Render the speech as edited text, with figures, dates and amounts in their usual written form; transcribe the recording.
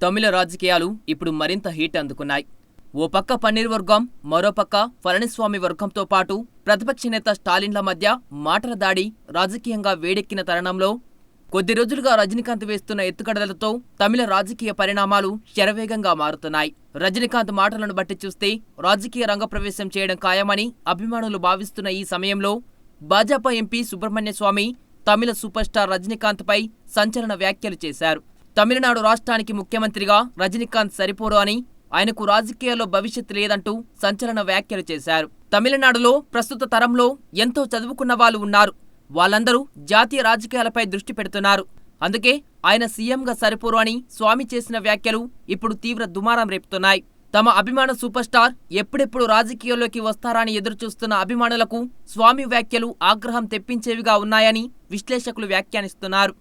తమిళ రాజకీయాలు ఇప్పుడు మరింత హీట్ అందుకున్నాయి. ఓ పక్క పన్నీర్ వర్గం, మరోపక్క పళనిస్వామి వర్గంతో పాటు ప్రతిపక్ష నేత స్టాలిన్ల మధ్య మాటల దాడి రాజకీయంగా వేడెక్కిన తరుణంలో కొద్ది రోజులుగా రజనీకాంత్ వేస్తున్న ఎత్తుగడలతో తమిళ రాజకీయ పరిణామాలు శరవేగంగా మారుతున్నాయి. రజనీకాంత్ మాటలను బట్టి చూస్తే రాజకీయ రంగప్రవేశం చేయడం ఖాయమని అభిమానులు భావిస్తున్న ఈ సమయంలో భాజపా ఎంపీ సుబ్రహ్మణ్య స్వామి తమిళ సూపర్ స్టార్ రజనీకాంత్పై సంచలన వ్యాఖ్యలు చేశారు. తమిళనాడు రాష్ట్రానికి ముఖ్యమంత్రిగా రజనీకాంత్ సరిపోరు అని, ఆయనకు రాజకీయాల్లో భవిష్యత్తు లేదంటూ సంచలన వ్యాఖ్యలు చేశారు. తమిళనాడులో ప్రస్తుత తరంలో ఎంతో చదువుకున్న వాళ్ళు ఉన్నారు. వాళ్ళందరూ జాతీయ రాజకీయాలపై దృష్టి పెడుతున్నారు. అందుకే ఆయన సీఎంగా సరిపోరు అని స్వామి చేసిన వ్యాఖ్యలు ఇప్పుడు తీవ్ర దుమారం రేపుతున్నాయి. తమ అభిమాన సూపర్ స్టార్ ఎప్పుడెప్పుడు రాజకీయాల్లోకి వస్తారా అని ఎదురుచూస్తున్న అభిమానులకు స్వామి వ్యాఖ్యలు ఆగ్రహం తెప్పించేవిగా ఉన్నాయని విశ్లేషకులు వ్యాఖ్యానిస్తున్నారు.